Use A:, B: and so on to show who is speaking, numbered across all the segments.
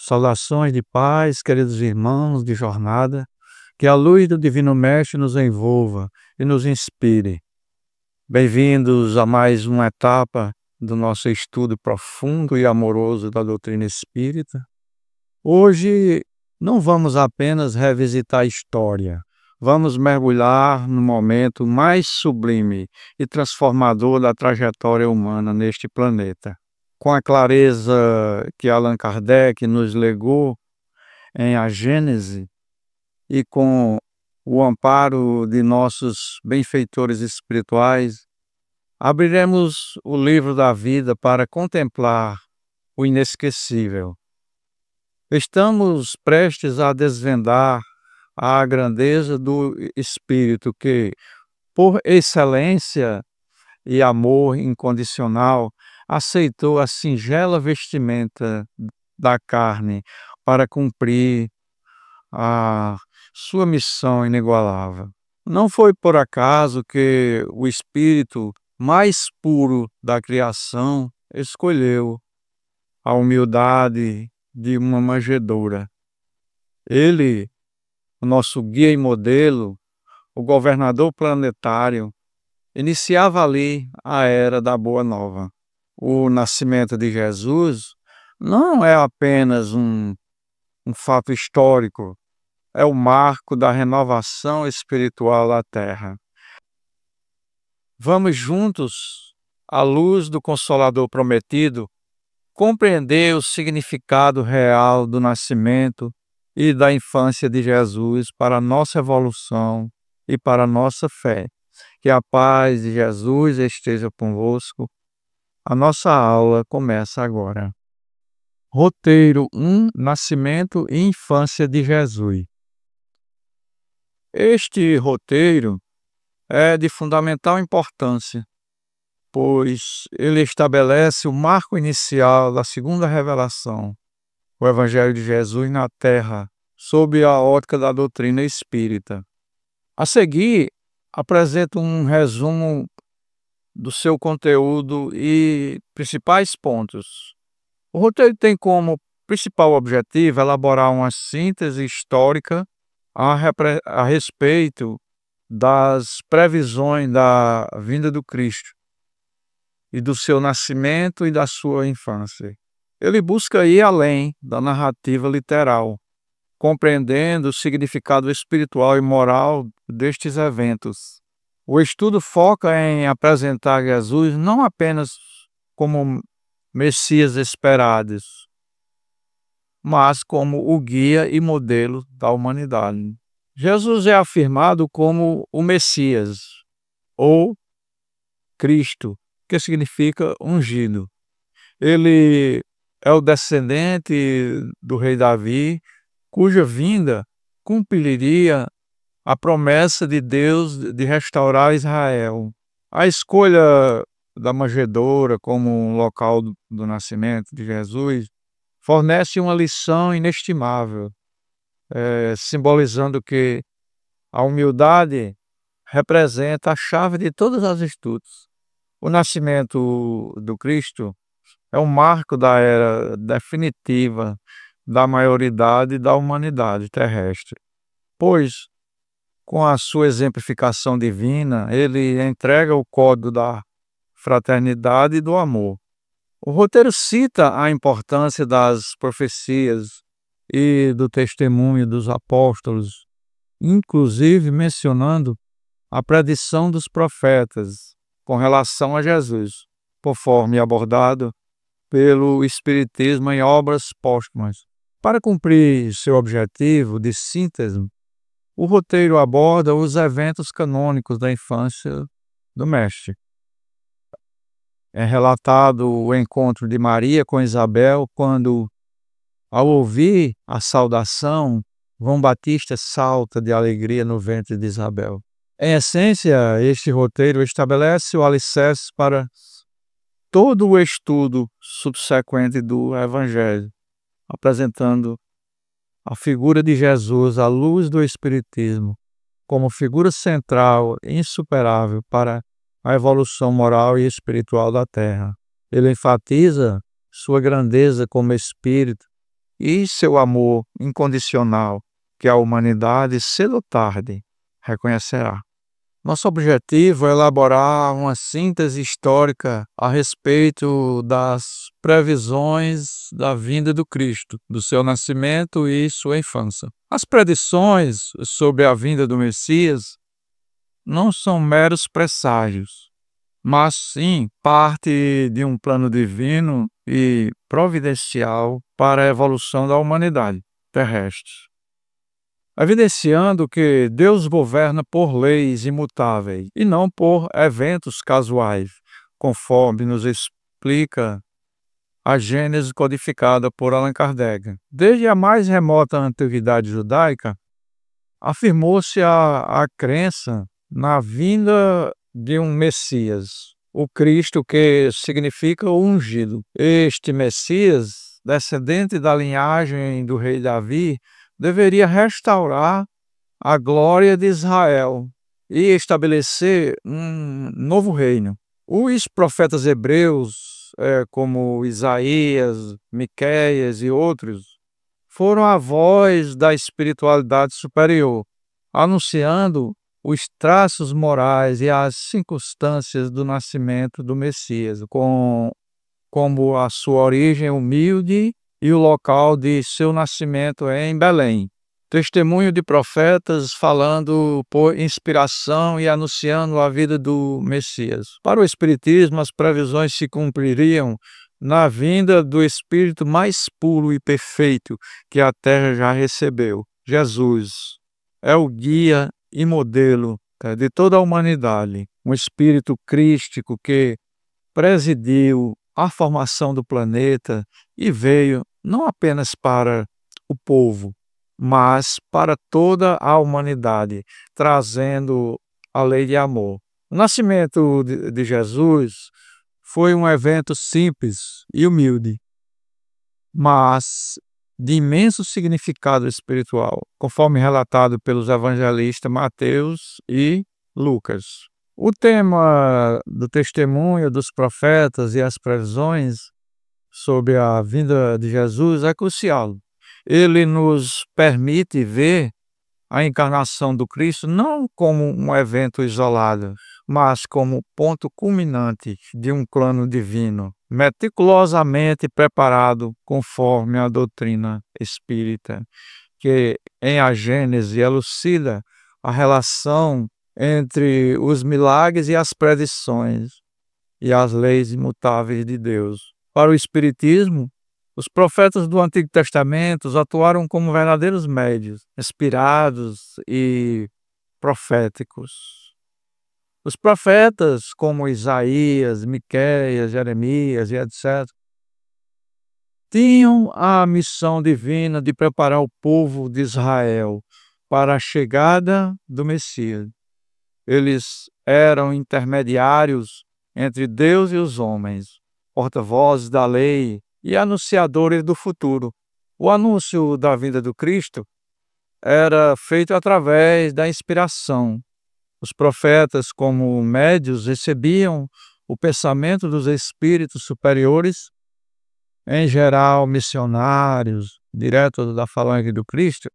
A: Saudações de paz, queridos irmãos de jornada, que a luz do Divino Mestre nos envolva e nos inspire. Bem-vindos a mais uma etapa do nosso estudo profundo e amoroso da doutrina espírita. Hoje não vamos apenas revisitar a história, vamos mergulhar no momento mais sublime e transformador da trajetória humana neste planeta. Com a clareza que Allan Kardec nos legou em A Gênese e com o amparo de nossos benfeitores espirituais, abriremos o livro da vida para contemplar o inesquecível. Estamos prestes a desvendar a grandeza do Espírito que, por excelência e amor incondicional, aceitou a singela vestimenta da carne para cumprir a sua missão inigualável. Não foi por acaso que o espírito mais puro da criação escolheu a humildade de uma manjedoura. Ele, o nosso guia e modelo, o governador planetário, iniciava ali a era da Boa Nova. O nascimento de Jesus não é apenas um fato histórico, é o marco da renovação espiritual da Terra. Vamos juntos, à luz do Consolador prometido, compreender o significado real do nascimento e da infância de Jesus para a nossa evolução e para a nossa fé. Que a paz de Jesus esteja convosco. A nossa aula começa agora. Roteiro 1: Nascimento e infância de Jesus. Este roteiro é de fundamental importância, pois ele estabelece o marco inicial da segunda revelação, o Evangelho de Jesus na Terra, sob a ótica da doutrina espírita. A seguir, apresento um resumo do seu conteúdo e principais pontos. O roteiro tem como principal objetivo elaborar uma síntese histórica a respeito das previsões da vinda do Cristo e do seu nascimento e da sua infância. Ele busca ir além da narrativa literal, compreendendo o significado espiritual e moral destes eventos. O estudo foca em apresentar Jesus não apenas como Messias esperado, mas como o guia e modelo da humanidade. Jesus é afirmado como o Messias, ou Cristo, que significa ungido. Ele é o descendente do rei Davi, cuja vinda cumpriria a promessa de Deus de restaurar Israel. A escolha da manjedoura como um local do nascimento de Jesus fornece uma lição inestimável, simbolizando que a humildade representa a chave de todas as virtudes. O nascimento do Cristo é um marco da era definitiva da maioridade da humanidade terrestre, pois, com a sua exemplificação divina, ele entrega o código da fraternidade e do amor. O roteiro cita a importância das profecias e do testemunho dos apóstolos, inclusive mencionando a predição dos profetas com relação a Jesus, conforme abordado pelo Espiritismo em obras póstumas. Para cumprir seu objetivo de síntese, o roteiro aborda os eventos canônicos da infância do Mestre. É relatado o encontro de Maria com Isabel quando, ao ouvir a saudação, João Batista salta de alegria no ventre de Isabel. Em essência, este roteiro estabelece o alicerce para todo o estudo subsequente do Evangelho, apresentando a figura de Jesus à luz do Espiritismo como figura central e insuperável para a evolução moral e espiritual da Terra. Ele enfatiza sua grandeza como espírito e seu amor incondicional, que a humanidade, cedo ou tarde, reconhecerá. Nosso objetivo é elaborar uma síntese histórica a respeito das previsões da vinda do Cristo, do seu nascimento e sua infância. As predições sobre a vinda do Messias não são meros presságios, mas sim parte de um plano divino e providencial para a evolução da humanidade terrestre, evidenciando que Deus governa por leis imutáveis e não por eventos casuais, conforme nos explica a Gênese codificada por Allan Kardec. Desde a mais remota antiguidade judaica, afirmou-se a crença na vinda de um Messias, o Cristo, que significa o ungido. Este Messias, descendente da linhagem do rei Davi, deveria restaurar a glória de Israel e estabelecer um novo reino. Os profetas hebreus, como Isaías, Miqueias e outros, foram a voz da espiritualidade superior, anunciando os traços morais e as circunstâncias do nascimento do Messias, como a sua origem humilde e o local de seu nascimento é em Belém. Testemunho de profetas falando por inspiração e anunciando a vida do Messias. Para o Espiritismo, as previsões se cumpririam na vinda do Espírito mais puro e perfeito que a Terra já recebeu. Jesus é o guia e modelo de toda a humanidade, um Espírito crístico que presidiu a formação do planeta e veio não apenas para o povo, mas para toda a humanidade, trazendo a lei de amor. O nascimento de Jesus foi um evento simples e humilde, mas de imenso significado espiritual, conforme relatado pelos evangelistas Mateus e Lucas. O tema do testemunho dos profetas e as previsões sobre a vinda de Jesus é crucial. Ele nos permite ver a encarnação do Cristo não como um evento isolado, mas como ponto culminante de um plano divino, meticulosamente preparado conforme a doutrina espírita, que em a Gênese elucida a relação entre os milagres e as predições e as leis imutáveis de Deus. Para o Espiritismo, os profetas do Antigo Testamento atuaram como verdadeiros médios, inspirados e proféticos. Os profetas, como Isaías, Miqueias, Jeremias e etc., tinham a missão divina de preparar o povo de Israel para a chegada do Messias. Eles eram intermediários entre Deus e os homens, porta-vozes da lei e anunciadores do futuro. O anúncio da vinda do Cristo era feito através da inspiração. Os profetas, como médios, recebiam o pensamento dos espíritos superiores, em geral missionários, direto da falange do Cristo,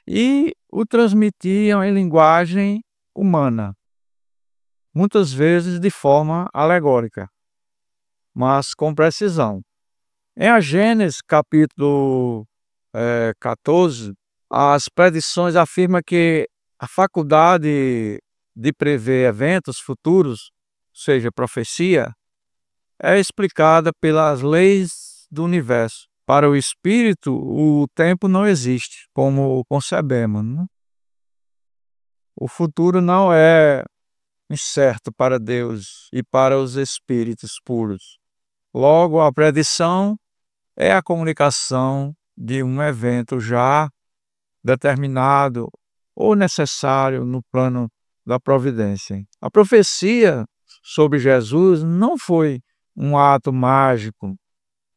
A: e o transmitiam em linguagem humana, muitas vezes de forma alegórica, mas com precisão. Em a Gênesis, capítulo 14, as predições afirmam que a faculdade de prever eventos futuros, ou seja, profecia, é explicada pelas leis do universo. Para o espírito, o tempo não existe, como concebemos, né? O futuro não é incerto para Deus e para os espíritos puros. Logo, a predição é a comunicação de um evento já determinado ou necessário no plano da providência. A profecia sobre Jesus não foi um ato mágico,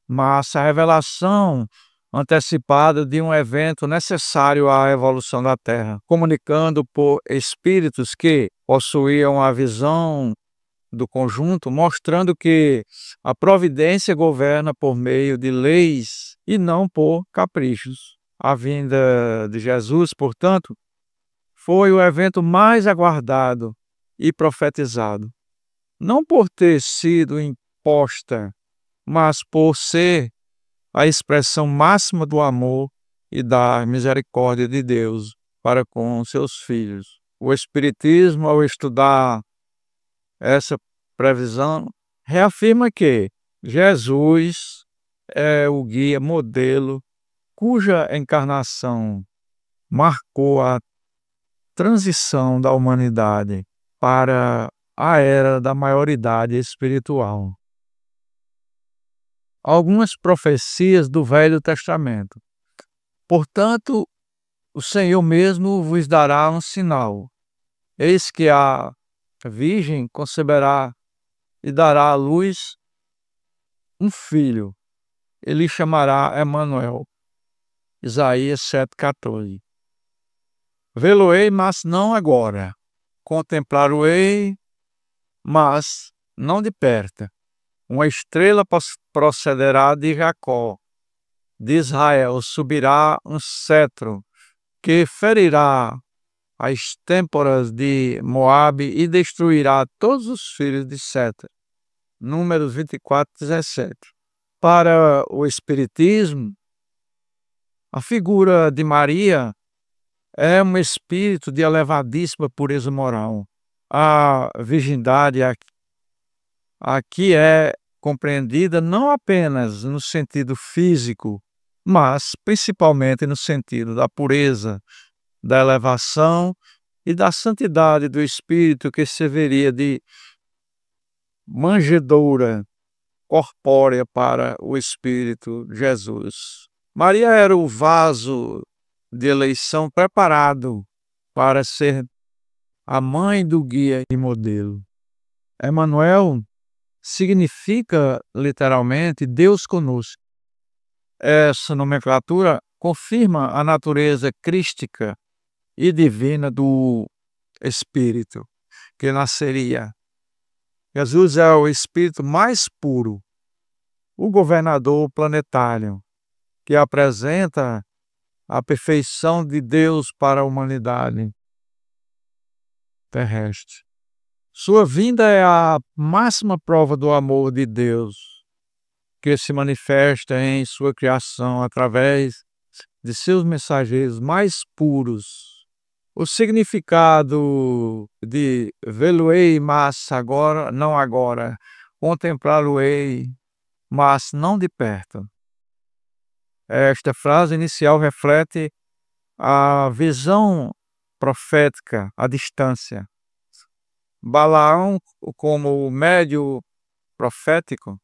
A: mas a revelação antecipada de um evento necessário à evolução da Terra, comunicando por espíritos que possuíam a visão do conjunto, mostrando que a providência governa por meio de leis e não por caprichos. A vinda de Jesus, portanto, foi o evento mais aguardado e profetizado, não por ter sido imposta, mas por ser a expressão máxima do amor e da misericórdia de Deus para com seus filhos. O Espiritismo, ao estudar essa previsão, reafirma que Jesus é o guia modelo cuja encarnação marcou a transição da humanidade para a era da maioridade espiritual. Algumas profecias do Velho Testamento. Portanto, o Senhor mesmo vos dará um sinal. Eis que a Virgem conceberá e dará à luz um filho. Ele chamará Emanuel. Isaías 7,14. Vê-lo-ei, mas não agora. Contemplar-o-ei, mas não de perto. Uma estrela procederá de Jacó. De Israel subirá um cetro que ferirá as têmporas de Moabe e destruirá todos os filhos de Seta. Números 24:17. Para o Espiritismo, a figura de Maria é um espírito de elevadíssima pureza moral. A virgindade aqui é compreendida não apenas no sentido físico, mas principalmente no sentido da pureza, da elevação e da santidade do espírito que serviria de manjedoura corpórea para o Espírito Jesus. Maria era o vaso de eleição preparado para ser a mãe do guia e modelo. Emanuel significa literalmente Deus conosco. Essa nomenclatura confirma a natureza crística e divina do Espírito que nasceria. Jesus é o Espírito mais puro, o governador planetário, que apresenta a perfeição de Deus para a humanidade terrestre. Sua vinda é a máxima prova do amor de Deus, que se manifesta em sua criação através de seus mensageiros mais puros. O significado de vê-lo-ei, mas agora, não agora, contemplá-lo-ei, mas não de perto. Esta frase inicial reflete a visão profética à distância. Balaão, como médio profético,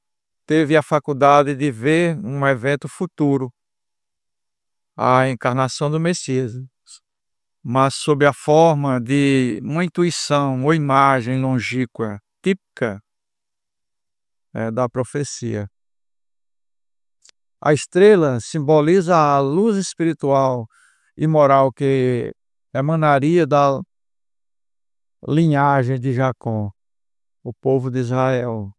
A: teve a faculdade de ver um evento futuro, a encarnação do Messias, mas sob a forma de uma intuição ou imagem longínqua, típica da profecia. A estrela simboliza a luz espiritual e moral que emanaria da linhagem de Jacó, o povo de Israel.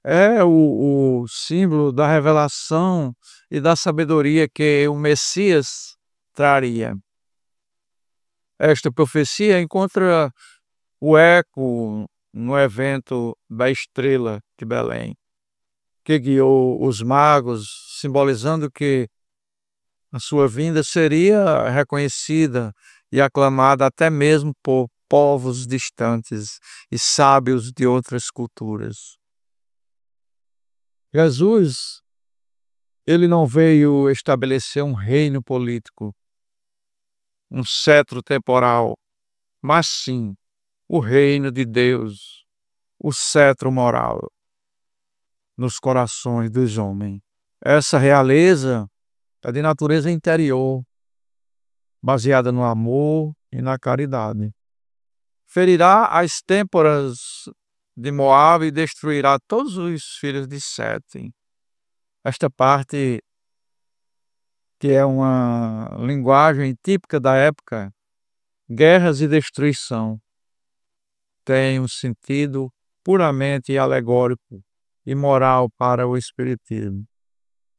A: É o símbolo da revelação e da sabedoria que o Messias traria. Esta profecia encontra o eco no evento da estrela de Belém, que guiou os magos, simbolizando que a sua vinda seria reconhecida e aclamada até mesmo por povos distantes e sábios de outras culturas. Jesus, ele não veio estabelecer um reino político, um cetro temporal, mas sim o reino de Deus, o cetro moral nos corações dos homens. Essa realeza é de natureza interior, baseada no amor e na caridade. Ferirá as têmporas de Moabe e destruirá todos os filhos de Sete. Esta parte, que é uma linguagem típica da época, guerras e destruição, tem um sentido puramente alegórico e moral para o Espiritismo.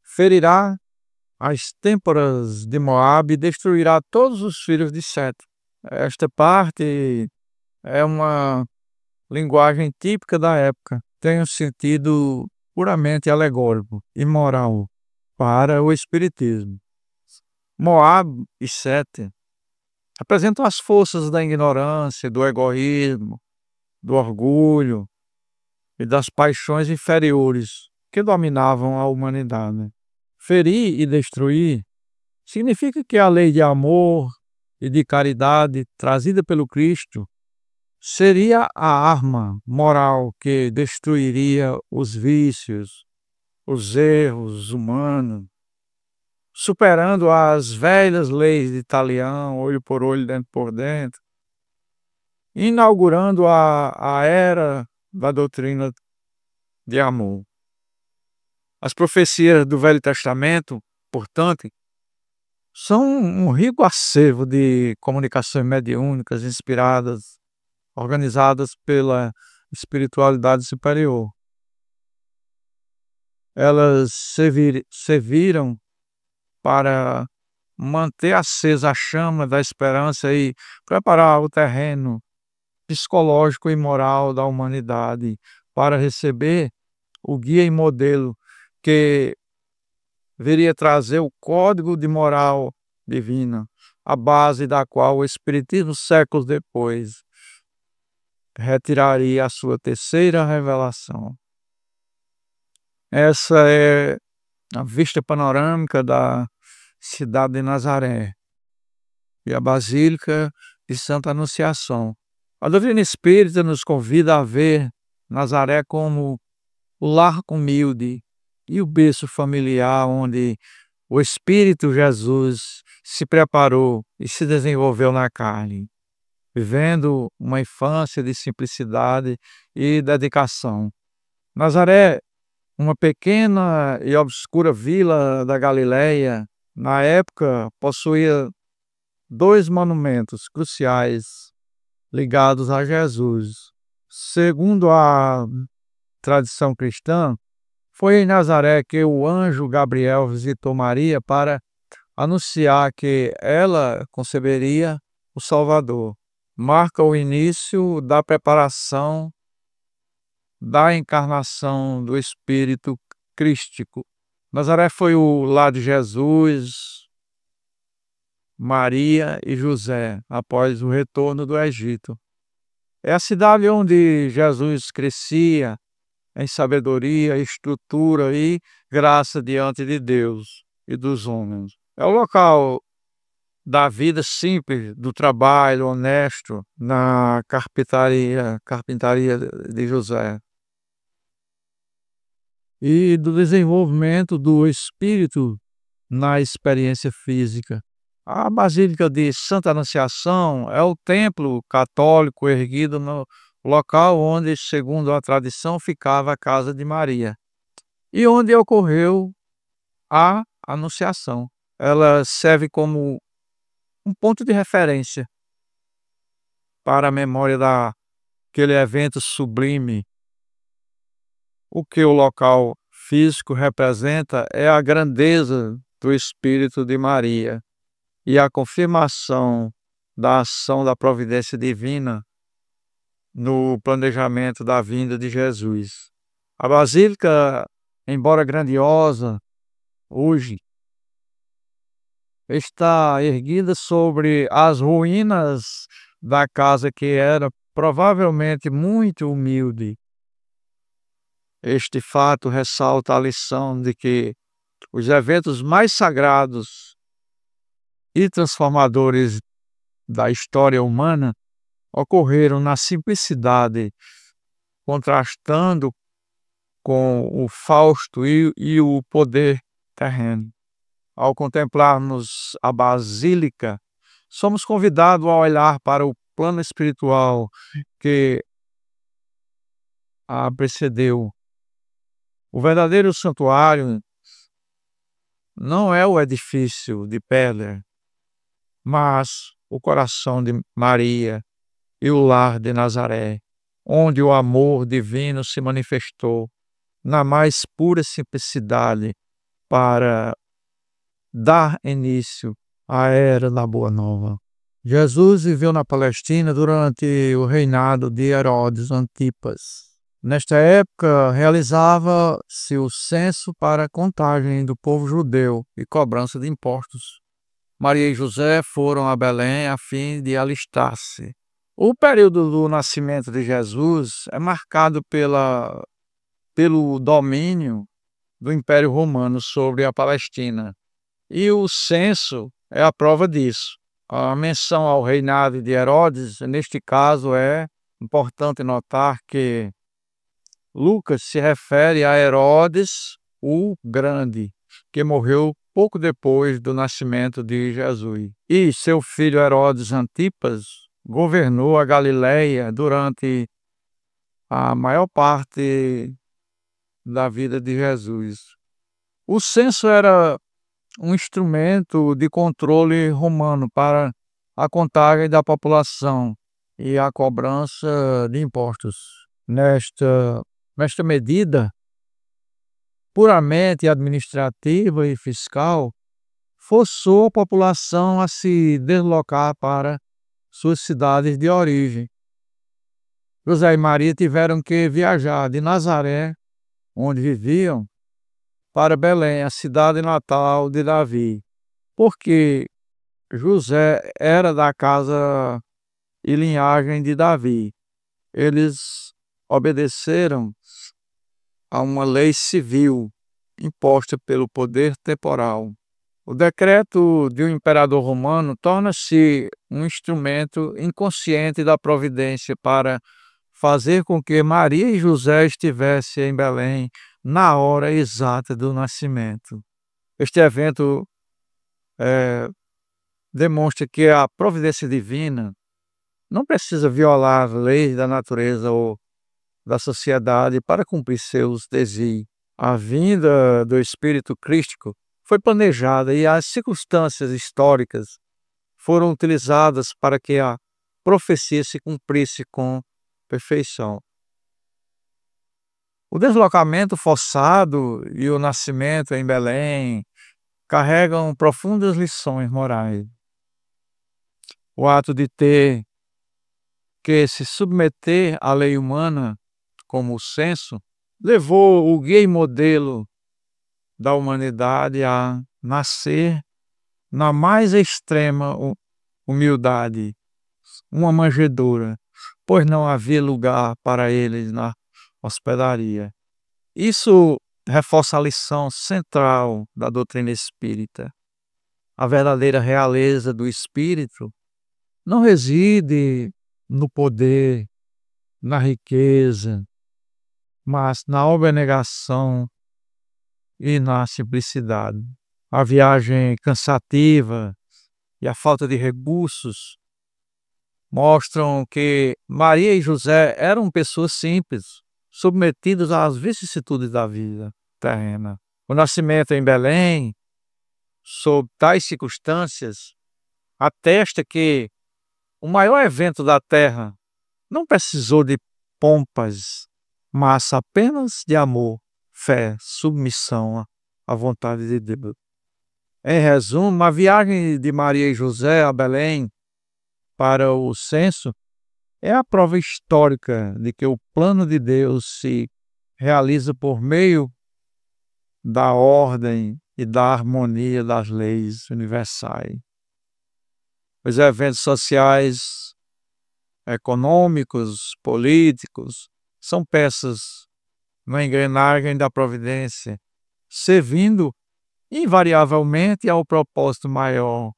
A: ferirá as têmporas de Moabe e destruirá todos os filhos de Sete. Esta parte é uma linguagem típica da época, tem um sentido puramente alegórico e moral para o espiritismo. Moab e Sete representam as forças da ignorância, do egoísmo, do orgulho e das paixões inferiores que dominavam a humanidade. Ferir e destruir significa que a lei de amor e de caridade trazida pelo Cristo seria a arma moral que destruiria os vícios, os erros humanos, superando as velhas leis de Talião, olho por olho, dente por dente, inaugurando a era da doutrina de amor. As profecias do Velho Testamento, portanto, são um rico acervo de comunicações mediúnicas inspiradas, organizadas pela espiritualidade superior. Elas serviram para manter acesa a chama da esperança e preparar o terreno psicológico e moral da humanidade para receber o guia e modelo que viria trazer o código de moral divina, a base da qual o Espiritismo, séculos depois, retiraria a sua terceira revelação. Essa é a vista panorâmica da cidade de Nazaré e a Basílica de Santa Anunciação. A doutrina espírita nos convida a ver Nazaré como o lar humilde e o berço familiar onde o Espírito Jesus se preparou e se desenvolveu na carne, vivendo uma infância de simplicidade e dedicação. Nazaré, uma pequena e obscura vila da Galileia, na época possuía 2 monumentos cruciais ligados a Jesus. Segundo a tradição cristã, foi em Nazaré que o anjo Gabriel visitou Maria para anunciar que ela conceberia o Salvador. Marca o início da preparação da encarnação do Espírito Crístico. Nazaré foi o lar de Jesus, Maria e José após o retorno do Egito. É a cidade onde Jesus crescia em sabedoria, estrutura e graça diante de Deus e dos homens. É o local da vida simples, do trabalho honesto na carpintaria de José, e do desenvolvimento do espírito na experiência física. A Basílica de Santa Anunciação é o templo católico erguido no local onde, segundo a tradição, ficava a casa de Maria e onde ocorreu a Anunciação. Ela serve como um ponto de referência para a memória daquele evento sublime. O que o local físico representa é a grandeza do Espírito de Maria e a confirmação da ação da providência divina no planejamento da vinda de Jesus. A Basílica, embora grandiosa, hoje está erguida sobre as ruínas da casa que era provavelmente muito humilde. Este fato ressalta a lição de que os eventos mais sagrados e transformadores da história humana ocorreram na simplicidade, contrastando com o fausto e o poder terreno. Ao contemplarmos a Basílica, somos convidados a olhar para o plano espiritual que a precedeu. O verdadeiro santuário não é o edifício de pedra, mas o coração de Maria e o lar de Nazaré, onde o amor divino se manifestou na mais pura simplicidade para dar início à era da Boa Nova. Jesus viveu na Palestina durante o reinado de Herodes Antipas. Nesta época, realizava-se o censo para a contagem do povo judeu e cobrança de impostos. Maria e José foram a Belém a fim de alistar-se. O período do nascimento de Jesus é marcado pelo domínio do Império Romano sobre a Palestina. E o censo é a prova disso. A menção ao reinado de Herodes, neste caso, é importante notar que Lucas se refere a Herodes o Grande, que morreu pouco depois do nascimento de Jesus. E seu filho Herodes Antipas governou a Galileia durante a maior parte da vida de Jesus. O censo era um instrumento de controle romano para a contagem da população e a cobrança de impostos. Nesta medida, puramente administrativa e fiscal, forçou a população a se deslocar para suas cidades de origem. José e Maria tiveram que viajar de Nazaré, onde viviam, para Belém, a cidade natal de Davi, porque José era da casa e linhagem de Davi. Eles obedeceram a uma lei civil imposta pelo poder temporal. O decreto de um imperador romano torna-se um instrumento inconsciente da providência para fazer com que Maria e José estivessem em Belém na hora exata do nascimento. Este evento demonstra que a providência divina não precisa violar as leis da natureza ou da sociedade para cumprir seus desígnios. A vinda do Espírito Crístico foi planejada e as circunstâncias históricas foram utilizadas para que a profecia se cumprisse com perfeição. O deslocamento forçado e o nascimento em Belém carregam profundas lições morais. O ato de ter que se submeter à lei humana, como o censo, levou o guia e modelo da humanidade a nascer na mais extrema humildade, uma manjedoura, pois não havia lugar para eles na hospedaria. Isso reforça a lição central da doutrina espírita. A verdadeira realeza do espírito não reside no poder, na riqueza, mas na abnegação e na simplicidade. A viagem cansativa e a falta de recursos mostram que Maria e José eram pessoas simples, submetidas às vicissitudes da vida terrena. O nascimento em Belém, sob tais circunstâncias, atesta que o maior evento da terra não precisou de pompas, mas apenas de amor, fé, submissão à vontade de Deus. Em resumo, a viagem de Maria e José a Belém para o censo é a prova histórica de que o plano de Deus se realiza por meio da ordem e da harmonia das leis universais. Os eventos sociais, econômicos, políticos, são peças na engrenagem da providência, servindo invariavelmente ao propósito maior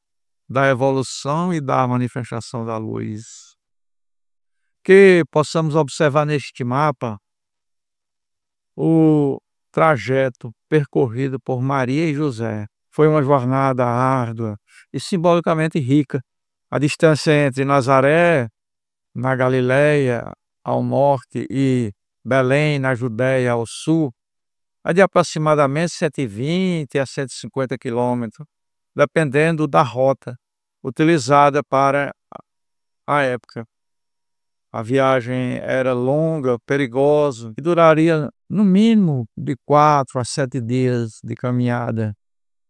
A: da evolução e da manifestação da luz. Que possamos observar neste mapa o trajeto percorrido por Maria e José. Foi uma jornada árdua e simbolicamente rica. A distância entre Nazaré, na Galileia, ao norte, e Belém, na Judéia, ao sul, é de aproximadamente 120 a 150 quilômetros, dependendo da rota utilizada para a época. A viagem era longa, perigosa e duraria no mínimo de 4 a 7 dias de caminhada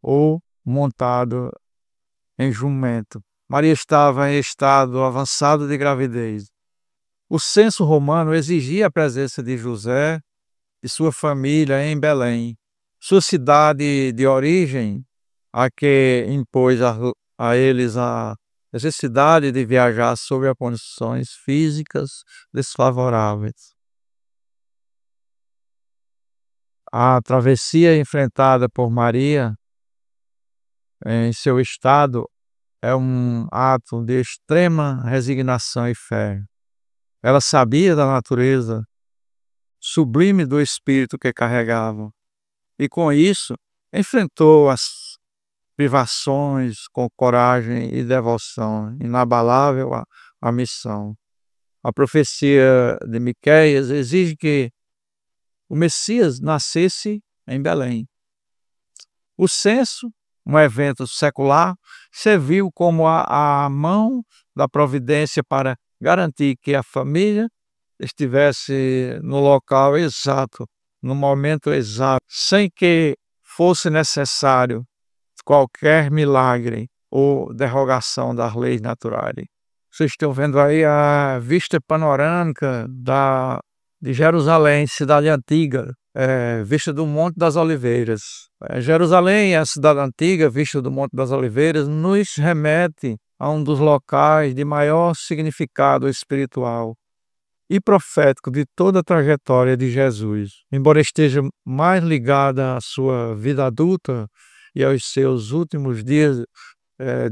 A: ou montado em jumento. Maria estava em estado avançado de gravidez. O censo romano exigia a presença de José e sua família em Belém, sua cidade de origem, a que impôs a eles a necessidade de viajar sob as condições físicas desfavoráveis. A travessia enfrentada por Maria em seu estado é um ato de extrema resignação e fé. Ela sabia da natureza sublime do espírito que carregava e, com isso, enfrentou as privações com coragem e devoção, inabalável a missão. A profecia de Miqueias exige que o Messias nascesse em Belém. O censo, um evento secular, serviu como a mão da providência para garantir que a família estivesse no local exato, no momento exato, sem que fosse necessário qualquer milagre ou derrogação das leis naturais. Vocês estão vendo aí a vista panorâmica de Jerusalém, cidade antiga, vista do Monte das Oliveiras. Jerusalém, a cidade antiga, vista do Monte das Oliveiras, nos remete a um dos locais de maior significado espiritual e profético de toda a trajetória de Jesus. Embora esteja mais ligada à sua vida adulta e aos seus últimos dias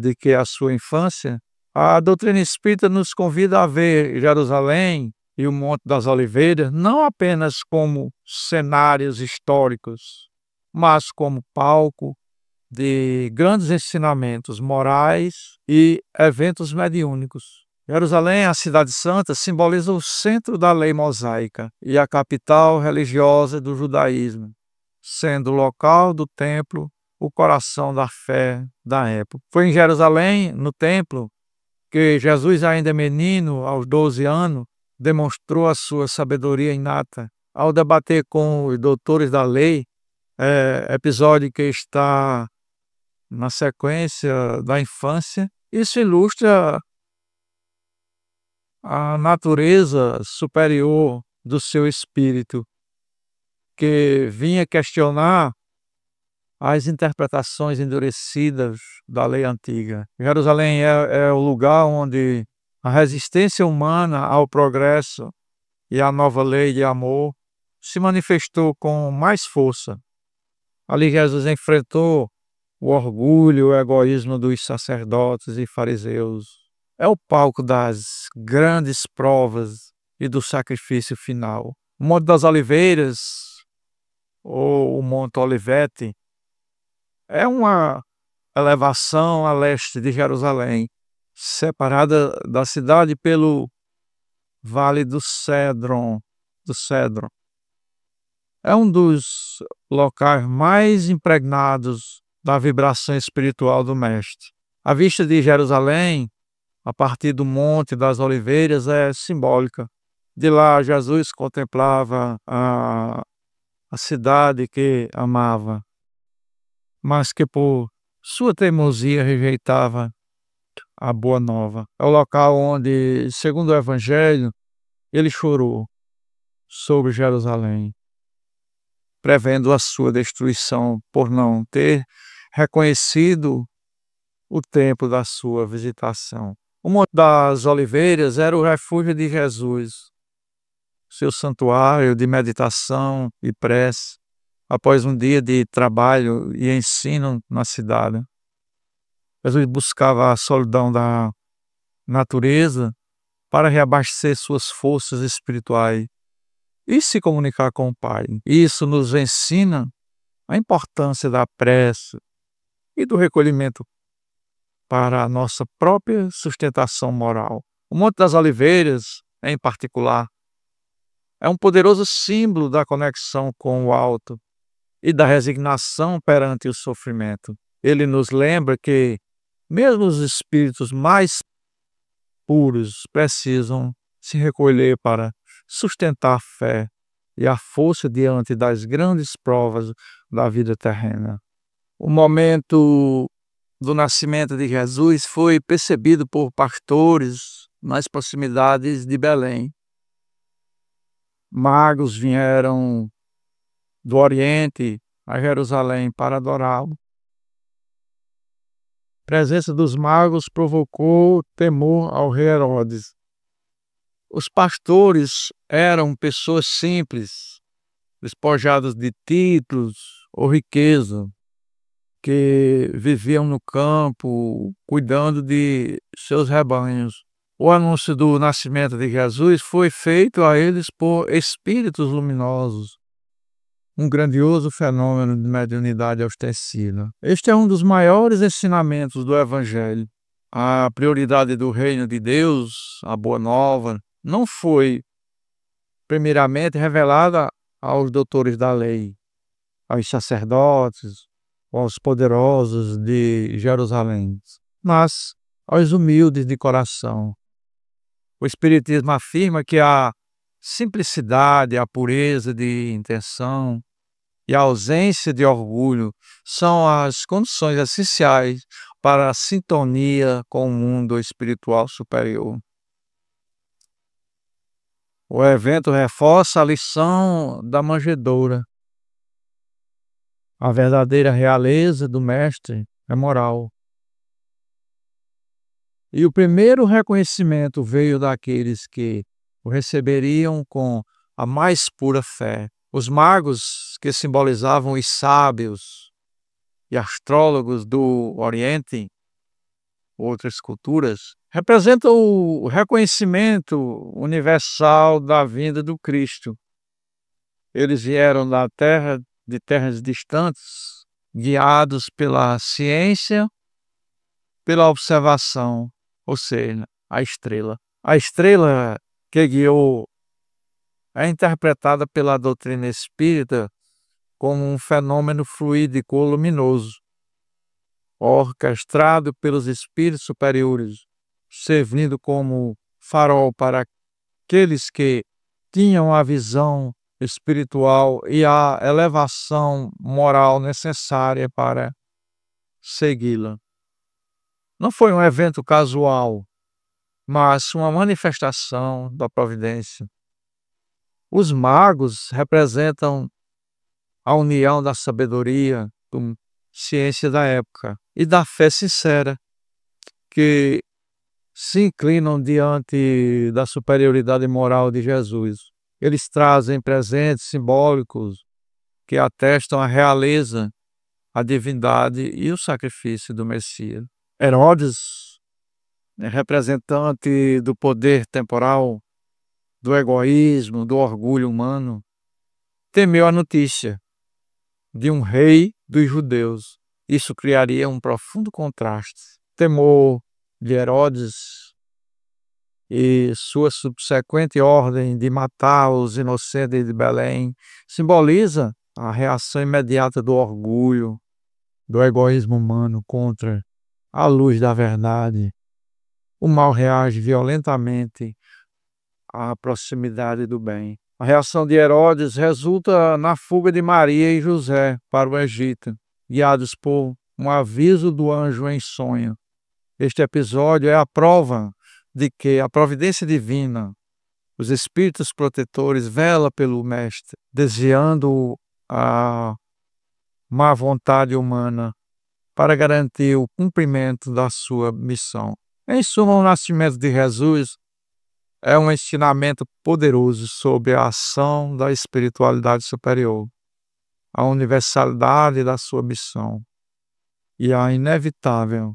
A: do que à sua infância, a doutrina espírita nos convida a ver Jerusalém e o Monte das Oliveiras não apenas como cenários históricos, mas como palco de grandes ensinamentos morais e eventos mediúnicos. Jerusalém, a cidade santa, simboliza o centro da lei mosaica e a capital religiosa do judaísmo, sendo o local do templo o coração da fé da época. Foi em Jerusalém, no templo, que Jesus, ainda menino, aos 12 anos, demonstrou a sua sabedoria inata ao debater com os doutores da lei, episódio que está na sequência da infância. Isso ilustra a natureza superior do seu espírito, que vinha questionar as interpretações endurecidas da lei antiga. Jerusalém é o lugar onde a resistência humana ao progresso e à nova lei de amor se manifestou com mais força. Ali Jesus enfrentou o orgulho, o egoísmo dos sacerdotes e fariseus. É o palco das grandes provas e do sacrifício final. O Monte das Oliveiras, ou o Monte Olivete, é uma elevação a leste de Jerusalém, separada da cidade pelo Vale do Cédron. É um dos locais mais impregnados da vibração espiritual do Mestre. A vista de Jerusalém, a partir do Monte das Oliveiras, é simbólica. De lá, Jesus contemplava a cidade que amava, mas que por sua teimosia rejeitava a boa nova. É o local onde, segundo o Evangelho, ele chorou sobre Jerusalém, prevendo a sua destruição por não ter reconhecido o tempo da sua visitação. O Monte das Oliveiras era o refúgio de Jesus, seu santuário de meditação e prece, após um dia de trabalho e ensino na cidade. Jesus buscava a solidão da natureza para reabastecer suas forças espirituais e se comunicar com o Pai. Isso nos ensina a importância da prece e do recolhimento para a nossa própria sustentação moral. O Monte das Oliveiras, em particular, é um poderoso símbolo da conexão com o alto e da resignação perante o sofrimento. Ele nos lembra que mesmo os espíritos mais puros precisam se recolher para sustentar a fé e a força diante das grandes provas da vida terrena. O momento do nascimento de Jesus foi percebido por pastores nas proximidades de Belém. Magos vieram do Oriente a Jerusalém para adorá-lo. A presença dos magos provocou temor ao rei Herodes. Os pastores eram pessoas simples, despojadas de títulos ou riqueza, que viviam no campo, cuidando de seus rebanhos. O anúncio do nascimento de Jesus foi feito a eles por espíritos luminosos, um grandioso fenômeno de mediunidade ostensiva. Este é um dos maiores ensinamentos do Evangelho. A prioridade do reino de Deus, a boa nova, não foi primeiramente revelada aos doutores da lei, aos sacerdotes, aos poderosos de Jerusalém, mas aos humildes de coração. O Espiritismo afirma que a simplicidade, a pureza de intenção e a ausência de orgulho são as condições essenciais para a sintonia com o mundo espiritual superior. O evento reforça a lição da manjedoura. A verdadeira realeza do Mestre é moral. E o primeiro reconhecimento veio daqueles que o receberiam com a mais pura fé. Os magos, que simbolizavam os sábios e astrólogos do Oriente, outras culturas, representam o reconhecimento universal da vinda do Cristo. Eles vieram da terra, de terras distantes, guiados pela ciência, pela observação, ou seja, a estrela. A estrela que guiou é interpretada pela doutrina espírita como um fenômeno fluídico luminoso, orquestrado pelos espíritos superiores, servindo como farol para aqueles que tinham a visão espiritual e a elevação moral necessária para segui-la. Não foi um evento casual, mas uma manifestação da providência. Os magos representam a união da sabedoria com ciência da época e da fé sincera, que se inclinam diante da superioridade moral de Jesus. Eles trazem presentes simbólicos que atestam a realeza, a divindade e o sacrifício do Messias. Herodes, representante do poder temporal, do egoísmo, do orgulho humano, temeu a notícia de um rei dos judeus. Isso criaria um profundo contraste. Temor de Herodes e sua subsequente ordem de matar os inocentes de Belém simboliza a reação imediata do orgulho, do egoísmo humano contra a luz da verdade. O mal reage violentamente à proximidade do bem. A reação de Herodes resulta na fuga de Maria e José para o Egito, guiados por um aviso do anjo em sonho. Este episódio é a prova de que a providência divina, os espíritos protetores, vela pelo Mestre, desviando a má vontade humana para garantir o cumprimento da sua missão. Em suma, o nascimento de Jesus é um ensinamento poderoso sobre a ação da espiritualidade superior, a universalidade da sua missão e a inevitável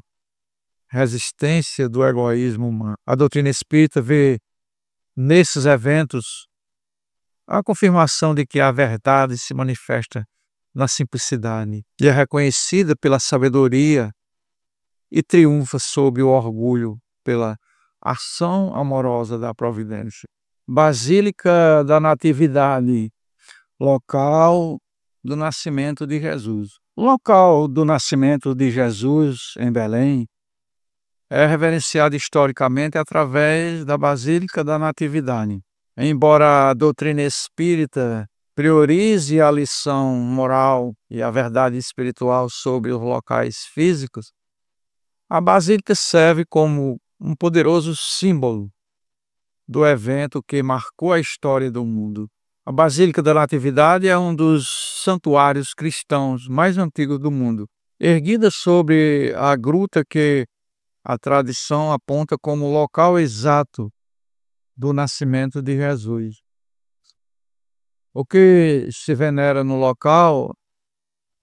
A: resistência do egoísmo humano. A doutrina espírita vê nesses eventos a confirmação de que a verdade se manifesta na simplicidade e é reconhecida pela sabedoria e triunfa sobre o orgulho pela ação amorosa da providência. Basílica da Natividade, local do nascimento de Jesus. O local do nascimento de Jesus em Belém é reverenciada historicamente através da Basílica da Natividade. Embora a doutrina espírita priorize a lição moral e a verdade espiritual sobre os locais físicos, a Basílica serve como um poderoso símbolo do evento que marcou a história do mundo. A Basílica da Natividade é um dos santuários cristãos mais antigos do mundo, erguida sobre a gruta que a tradição aponta como o local exato do nascimento de Jesus. O que se venera no local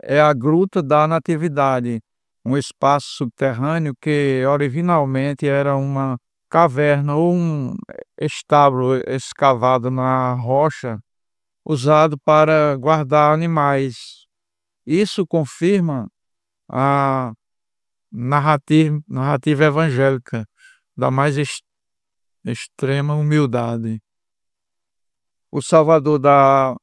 A: é a Gruta da Natividade, um espaço subterrâneo que originalmente era uma caverna ou um estábulo escavado na rocha, usado para guardar animais. Isso confirma a narrativa evangélica da mais extrema humildade. O Salvador da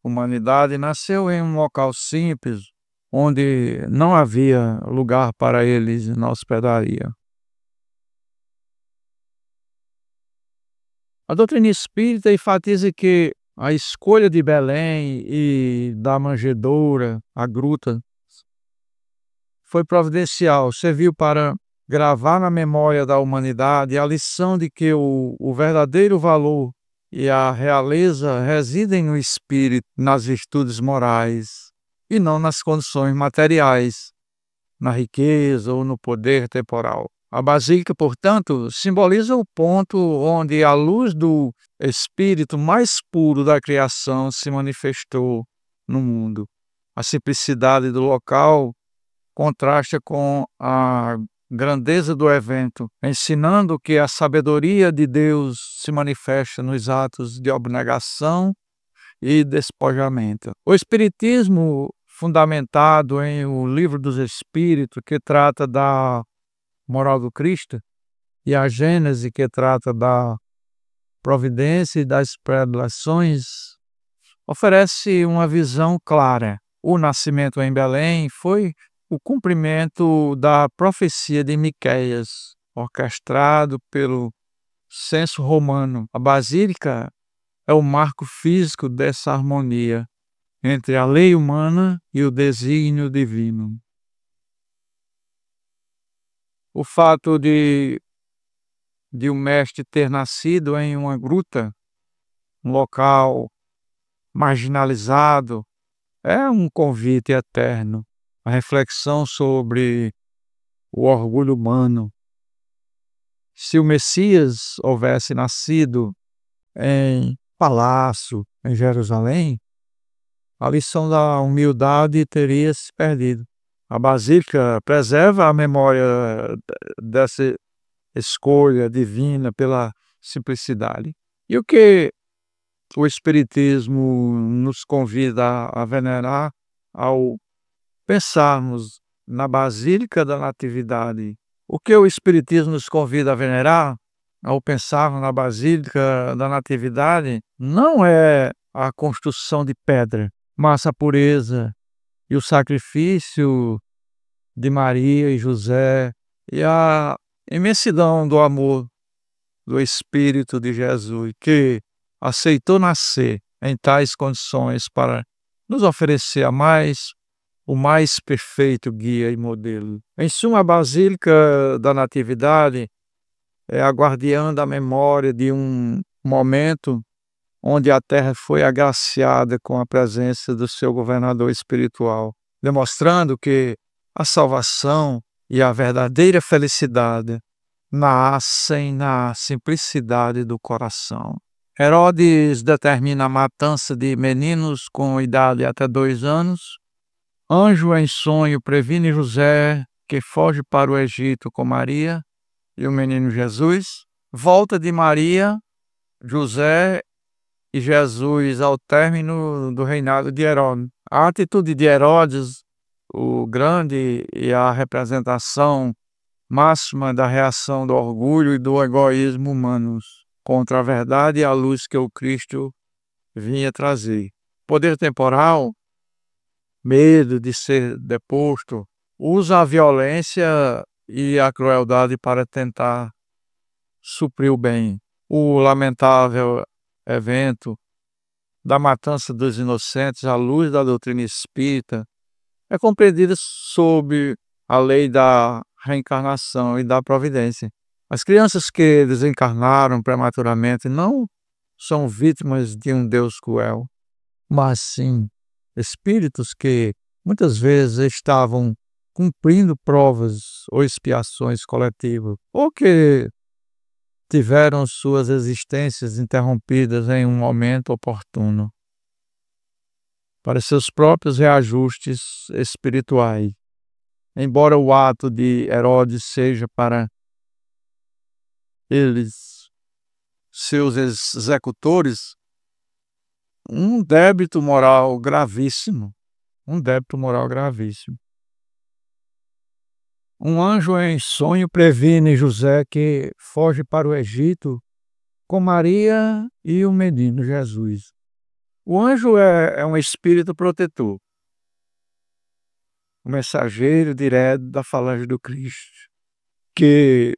A: humanidade nasceu em um local simples, onde não havia lugar para eles na hospedaria. A doutrina espírita enfatiza que a escolha de Belém e da manjedoura, a gruta, foi providencial, serviu para gravar na memória da humanidade a lição de que o verdadeiro valor e a realeza residem no espírito, nas virtudes morais, e não nas condições materiais, na riqueza ou no poder temporal. A basílica, portanto, simboliza o ponto onde a luz do espírito mais puro da criação se manifestou no mundo. A simplicidade do local contrasta com a grandeza do evento, ensinando que a sabedoria de Deus se manifesta nos atos de abnegação e despojamento. O Espiritismo, fundamentado em O Livro dos Espíritos, que trata da moral do Cristo, e a Gênese, que trata da providência e das predileções, oferece uma visão clara. O nascimento em Belém foi o cumprimento da profecia de Miqueias, orquestrado pelo censo romano. A basílica é o marco físico dessa harmonia entre a lei humana e o desígnio divino. O fato de o mestre ter nascido em uma gruta, um local marginalizado, é um convite eterno. A reflexão sobre o orgulho humano. Se o Messias houvesse nascido em palácio, em Jerusalém, a lição da humildade teria se perdido. A Basílica preserva a memória dessa escolha divina pela simplicidade. E o que o Espiritismo nos convida a venerar ao pensarmos na Basílica da Natividade? O que o Espiritismo nos convida a venerar ao pensarmos na Basílica da Natividade não é a construção de pedra, mas a pureza e o sacrifício de Maria e José e a imensidão do amor do Espírito de Jesus, que aceitou nascer em tais condições para nos oferecer o mais perfeito guia e modelo. Em suma, a Basílica da Natividade é a guardiã da memória de um momento onde a terra foi agraciada com a presença do seu governador espiritual, demonstrando que a salvação e a verdadeira felicidade nascem na simplicidade do coração. Herodes determina a matança de meninos com idade até 2 anos. Anjo em sonho previne José, que foge para o Egito com Maria e o menino Jesus. Volta de Maria, José e Jesus ao término do reinado de Herodes. A atitude de Herodes, o grande, e a representação máxima da reação do orgulho e do egoísmo humanos contra a verdade e a luz que o Cristo vinha trazer. Poder temporal, medo de ser deposto, usa a violência e a crueldade para tentar suprir o bem. O lamentável evento da matança dos inocentes à luz da doutrina espírita é compreendida sob a lei da reencarnação e da providência. As crianças que desencarnaram prematuramente não são vítimas de um Deus cruel, mas sim espíritos que muitas vezes estavam cumprindo provas ou expiações coletivas, ou que tiveram suas existências interrompidas em um momento oportuno para seus próprios reajustes espirituais. Embora o ato de Herodes seja para eles, seus executores, um débito moral gravíssimo, um débito moral gravíssimo. Um anjo em sonho previne José que foge para o Egito com Maria e o menino Jesus. O anjo é um espírito protetor, o mensageiro direto da falange do Cristo, que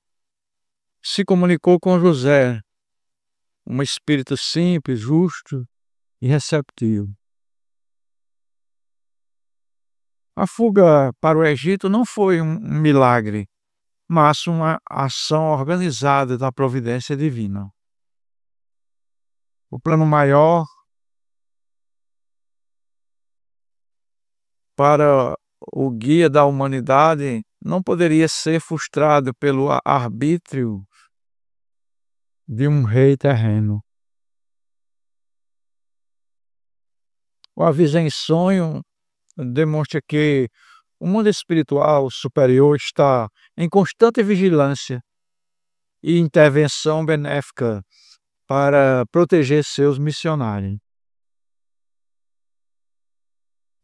A: se comunicou com José, um espírito simples, justo e receptivo. A fuga para o Egito não foi um milagre, mas uma ação organizada da providência divina. O plano maior para o guia da humanidade não poderia ser frustrado pelo arbítrio de um rei terreno. O aviso em sonho demonstra que o mundo espiritual superior está em constante vigilância e intervenção benéfica para proteger seus missionários.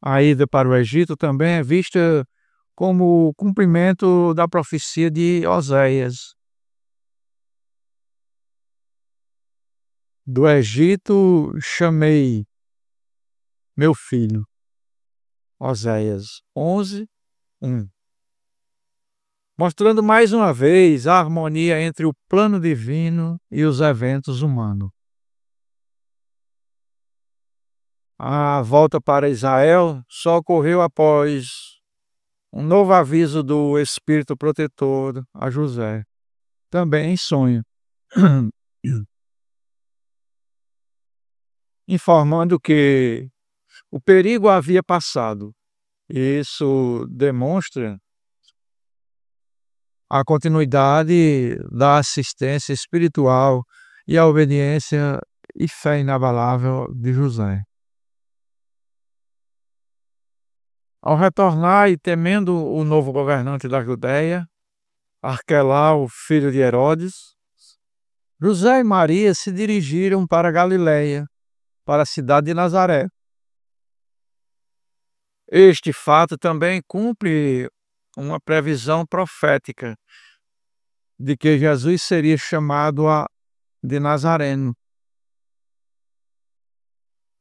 A: A ida para o Egito também é vista como cumprimento da profecia de Oséias. Do Egito chamei meu filho. Oséias 11:1. Mostrando mais uma vez a harmonia entre o plano divino e os eventos humanos. A volta para Israel só ocorreu após um novo aviso do Espírito Protetor a José, também em sonho, informando que o perigo havia passado. Isso demonstra a continuidade da assistência espiritual e a obediência e fé inabalável de José. Ao retornar e temendo o novo governante da Judeia, Arquelau, filho de Herodes, José e Maria se dirigiram para Galiléia, para a cidade de Nazaré. Este fato também cumpre uma previsão profética de que Jesus seria chamado de Nazareno.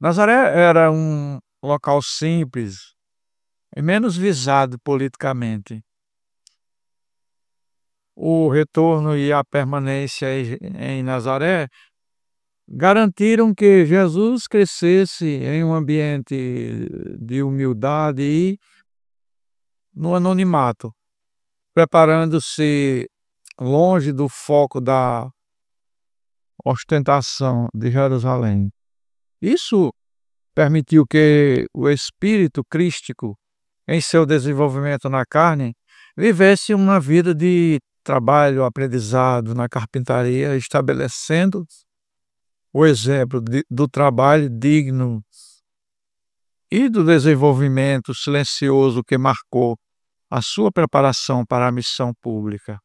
A: Nazaré era um local simples e menos visado politicamente. O retorno e a permanência em Nazaré garantiram que Jesus crescesse em um ambiente de humildade e no anonimato, preparando-se longe do foco da ostentação de Jerusalém. Isso permitiu que o espírito crístico, em seu desenvolvimento na carne, vivesse uma vida de trabalho, aprendizado na carpintaria, estabelecendo o exemplo do trabalho digno e do desenvolvimento silencioso que marcou a sua preparação para a missão pública.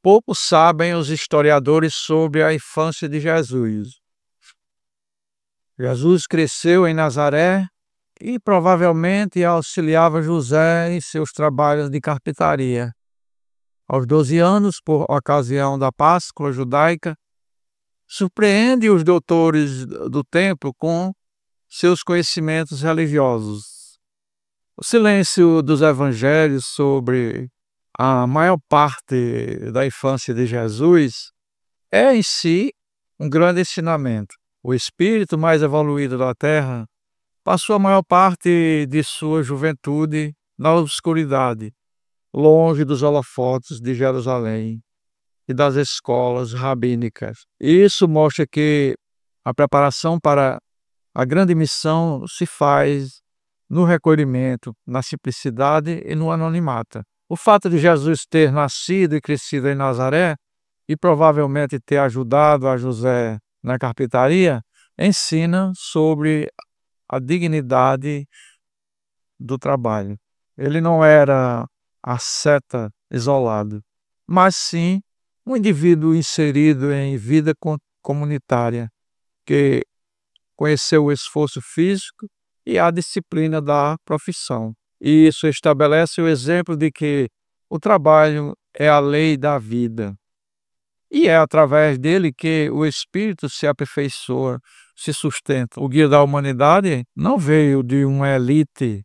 A: Poucos sabem os historiadores sobre a infância de Jesus. Jesus cresceu em Nazaré e provavelmente auxiliava José em seus trabalhos de carpintaria. Aos 12 anos, por ocasião da Páscoa judaica, surpreende os doutores do templo com seus conhecimentos religiosos. O silêncio dos evangelhos sobre a maior parte da infância de Jesus é em si um grande ensinamento. O espírito mais evoluído da Terra passou a maior parte de sua juventude na obscuridade, longe dos holofotes de Jerusalém e das escolas rabínicas. Isso mostra que a preparação para a grande missão se faz no recolhimento, na simplicidade e no anonimato. O fato de Jesus ter nascido e crescido em Nazaré e provavelmente ter ajudado a José na carpintaria ensina sobre a dignidade do trabalho. Ele não era asceta isolado, mas sim um indivíduo inserido em vida comunitária, que conheceu o esforço físico e a disciplina da profissão. E isso estabelece o exemplo de que o trabalho é a lei da vida. E é através dele que o espírito se aperfeiçoa, se sustenta. O guia da humanidade não veio de uma elite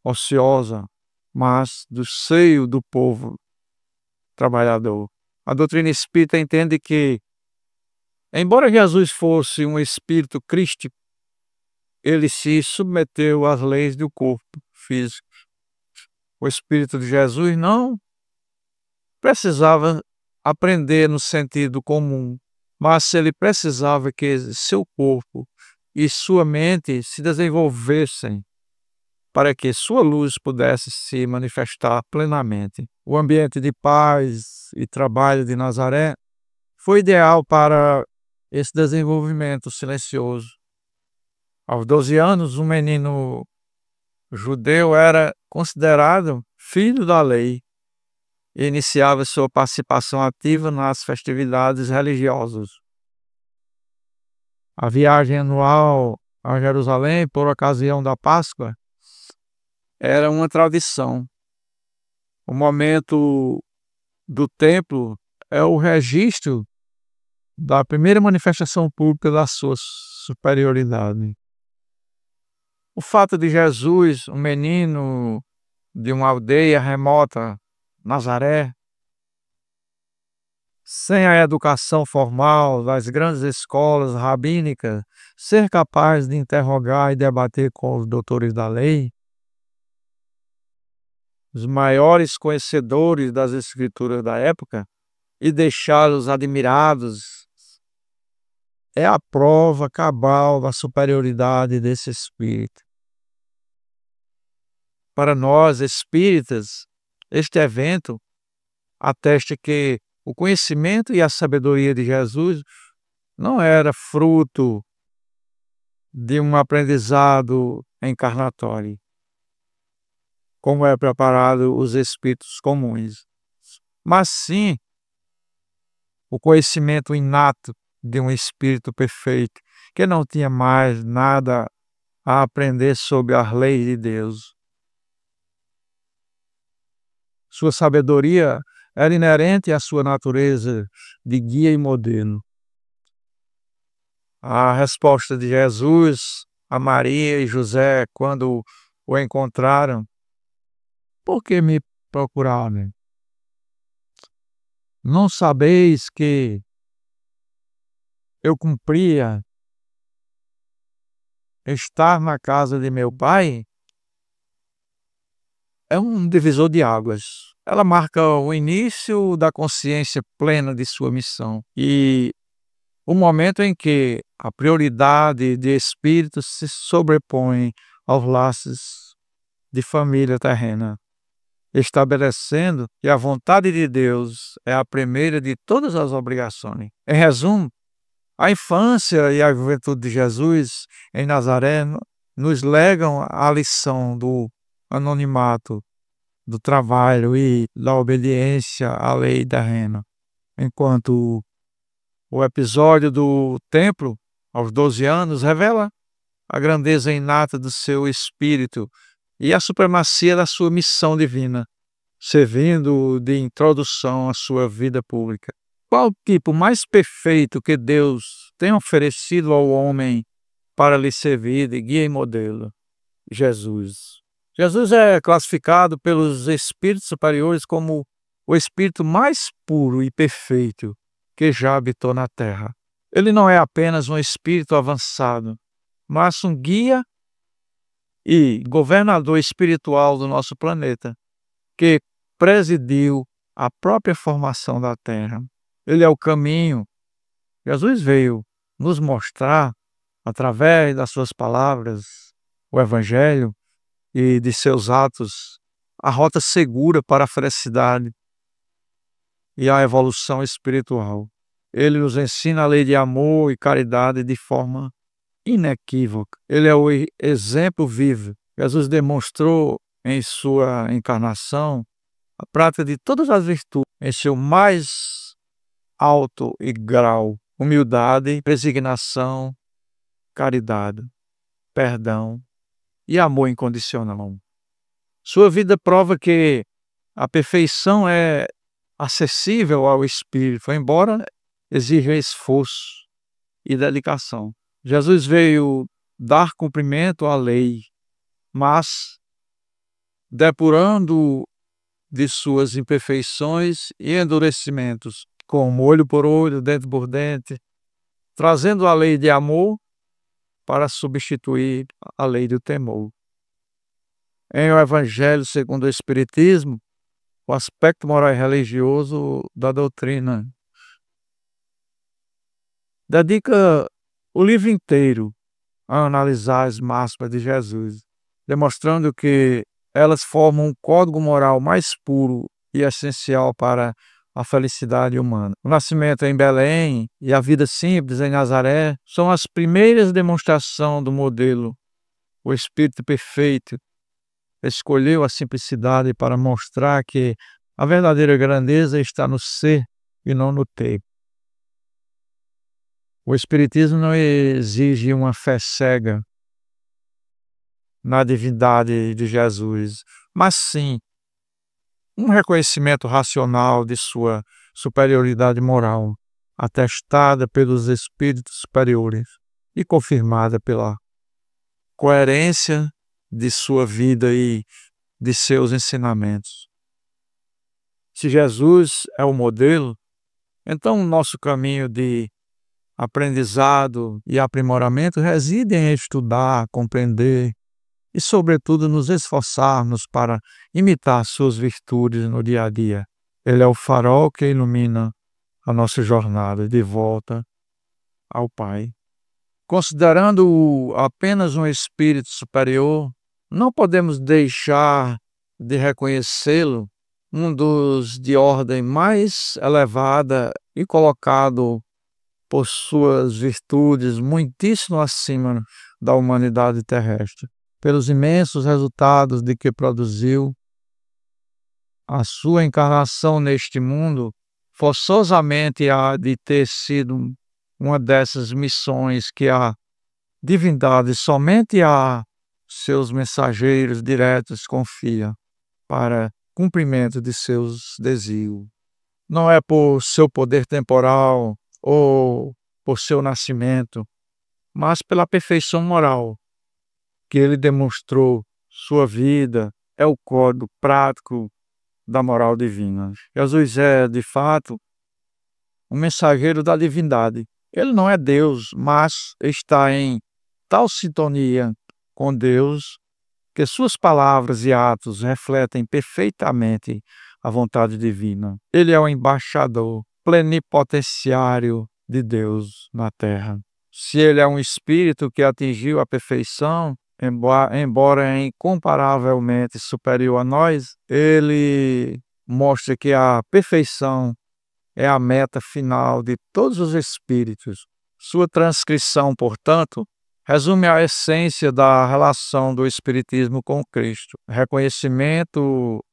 A: ociosa, mas do seio do povo trabalhador. A doutrina espírita entende que, embora Jesus fosse um espírito crístico, ele se submeteu às leis do corpo físico. O espírito de Jesus não precisava aprender no sentido comum, mas ele precisava que seu corpo e sua mente se desenvolvessem para que sua luz pudesse se manifestar plenamente. O ambiente de paz e trabalho de Nazaré foi ideal para esse desenvolvimento silencioso. Aos 12 anos, um menino judeu era considerado filho da lei e iniciava sua participação ativa nas festividades religiosas. A viagem anual a Jerusalém por ocasião da Páscoa era uma tradição. O momento do templo é o registro da primeira manifestação pública da sua superioridade. O fato de Jesus, um menino de uma aldeia remota, Nazaré, sem a educação formal das grandes escolas rabínicas, ser capaz de interrogar e debater com os doutores da lei, os maiores conhecedores das escrituras da época, e deixá-los admirados, é a prova cabal da superioridade desse espírito. Para nós, espíritas, este evento atesta que o conhecimento e a sabedoria de Jesus não era fruto de um aprendizado encarnatório, como é preparado os espíritos comuns, mas sim o conhecimento inato de um espírito perfeito, que não tinha mais nada a aprender sobre as leis de Deus. Sua sabedoria era inerente à sua natureza de guia e modelo. A resposta de Jesus a Maria e José quando o encontraram: "Por que me procuraram? Não sabeis que eu cumpria estar na casa de meu pai?" É um divisor de águas. Ela marca o início da consciência plena de sua missão e o momento em que a prioridade de espírito se sobrepõe aos laços de família terrena, estabelecendo que a vontade de Deus é a primeira de todas as obrigações. Em resumo, a infância e a juventude de Jesus em Nazaré nos legam a lição do anonimato, do trabalho e da obediência à lei terrena. Enquanto o episódio do templo, aos 12 anos, revela a grandeza inata do seu espírito e a supremacia da sua missão divina, servindo de introdução à sua vida pública. Qual o tipo mais perfeito que Deus tem oferecido ao homem para lhe servir de guia e modelo? Jesus. Jesus é classificado pelos espíritos superiores como o espírito mais puro e perfeito que já habitou na Terra. Ele não é apenas um espírito avançado, mas um guia e governador espiritual do nosso planeta, que presidiu a própria formação da Terra. Ele é o caminho. Jesus veio nos mostrar, através das suas palavras, o Evangelho e de seus atos, a rota segura para a felicidade e a evolução espiritual. Ele nos ensina a lei de amor e caridade de forma inequívoca. Ele é o exemplo vivo. Jesus demonstrou em sua encarnação a prática de todas as virtudes em seu mais alto grau: humildade, resignação, caridade, perdão e amor incondicional. Sua vida prova que a perfeição é acessível ao espírito, embora exija esforço e dedicação. Jesus veio dar cumprimento à lei, mas depurando de suas imperfeições e endurecimentos, como olho por olho, dente por dente, trazendo a lei de amor para substituir a lei do temor. Em O Evangelho segundo o Espiritismo, o aspecto moral e religioso da doutrina dedica o livro inteiro a analisar as máximas de Jesus, demonstrando que elas formam um código moral mais puro e essencial para a felicidade humana. O nascimento em Belém e a vida simples em Nazaré são as primeiras demonstrações do modelo. O Espírito perfeito escolheu a simplicidade para mostrar que a verdadeira grandeza está no ser e não no ter. O Espiritismo não exige uma fé cega na divindade de Jesus, mas sim um reconhecimento racional de sua superioridade moral, atestada pelos espíritos superiores e confirmada pela coerência de sua vida e de seus ensinamentos. Se Jesus é o modelo, então o nosso caminho de aprendizado e aprimoramento reside em estudar, compreender e, sobretudo, nos esforçarmos para imitar suas virtudes no dia a dia. Ele é o farol que ilumina a nossa jornada de volta ao Pai. Considerando-o apenas um espírito superior, não podemos deixar de reconhecê-lo um dos de ordem mais elevada e colocado por suas virtudes muitíssimo acima da humanidade terrestre, pelos imensos resultados de que produziu. A sua encarnação neste mundo forçosamente há de ter sido uma dessas missões que a divindade somente a seus mensageiros diretos confia para cumprimento de seus desígnios. Não é por seu poder temporal ou por seu nascimento, mas pela perfeição moral que ele demonstrou. Sua vida é o código prático da moral divina. Jesus é, de fato, um mensageiro da divindade. Ele não é Deus, mas está em tal sintonia com Deus que suas palavras e atos refletem perfeitamente a vontade divina. Ele é o embaixador plenipotenciário de Deus na terra. Se ele é um espírito que atingiu a perfeição, embora é incomparavelmente superior a nós, ele mostra que a perfeição é a meta final de todos os espíritos. Sua transcrição, portanto, resume a essência da relação do Espiritismo com Cristo: reconhecimento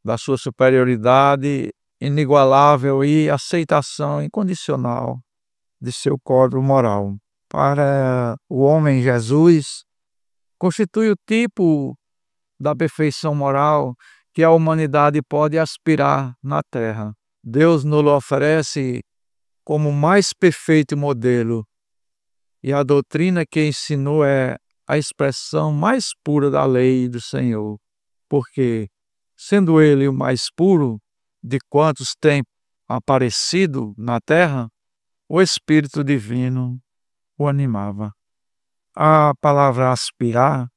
A: da sua superioridade inigualável e aceitação incondicional de seu código moral. Para o homem, Jesus constitui o tipo da perfeição moral que a humanidade pode aspirar na Terra. Deus nos oferece como mais perfeito modelo, e a doutrina que ensinou é a expressão mais pura da lei do Senhor. porque, sendo ele o mais puro de quantos têm aparecido na terra, o Espírito Divino o animava. A palavra aspirar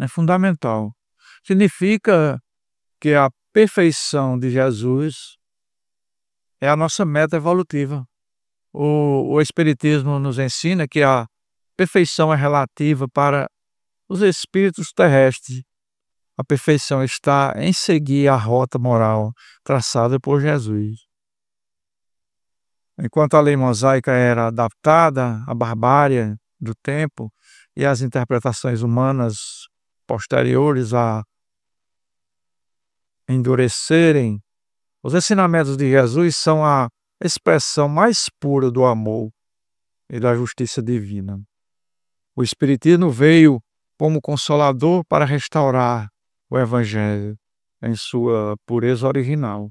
A: é fundamental. Significa que a perfeição de Jesus é a nossa meta evolutiva. O Espiritismo nos ensina que a perfeição é relativa para os espíritos terrestres. A perfeição está em seguir a rota moral traçada por Jesus. Enquanto a lei mosaica era adaptada à barbárie do tempo e às interpretações humanas posteriores a endurecerem, os ensinamentos de Jesus são a expressão mais pura do amor e da justiça divina. O Espiritismo veio como consolador para restaurar o Evangelho em sua pureza original.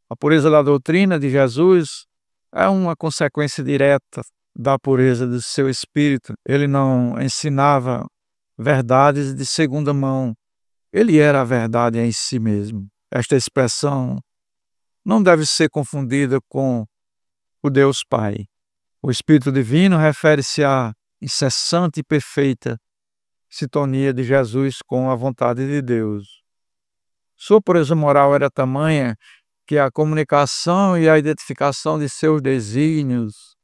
A: A pureza da doutrina de Jesus é uma consequência direta da pureza do seu espírito. Ele não ensinava verdades de segunda mão. Ele era a verdade em si mesmo. Esta expressão não deve ser confundida com o Deus Pai. O Espírito Divino refere-se à incessante e perfeita sintonia de Jesus com a vontade de Deus. Sua pureza moral era tamanha que a comunicação e a identificação de seus desígnios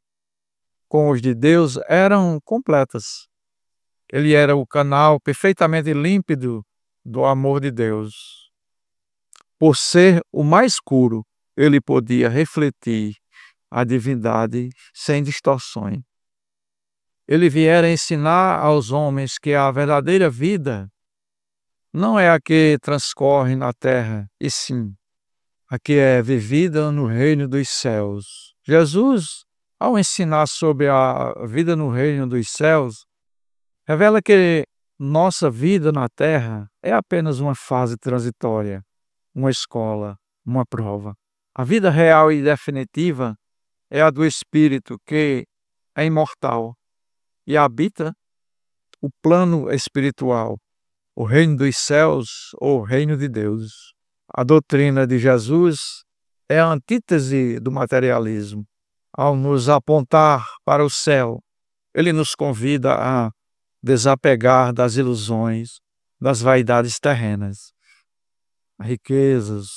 A: com os de Deus eram completas. Ele era o canal perfeitamente límpido do amor de Deus. Por ser o mais puro, ele podia refletir a divindade sem distorções. Ele viera ensinar aos homens que a verdadeira vida não é a que transcorre na terra, e sim a que é vivida no reino dos céus. Jesus, ao ensinar sobre a vida no reino dos céus, revela que nossa vida na terra é apenas uma fase transitória, uma escola, uma prova. A vida real e definitiva é a do Espírito, que é imortal e habita o plano espiritual, o reino dos céus ou o reino de Deus. A doutrina de Jesus é a antítese do materialismo. Ao nos apontar para o céu, ele nos convida a desapegar das ilusões, das vaidades terrenas. Riquezas,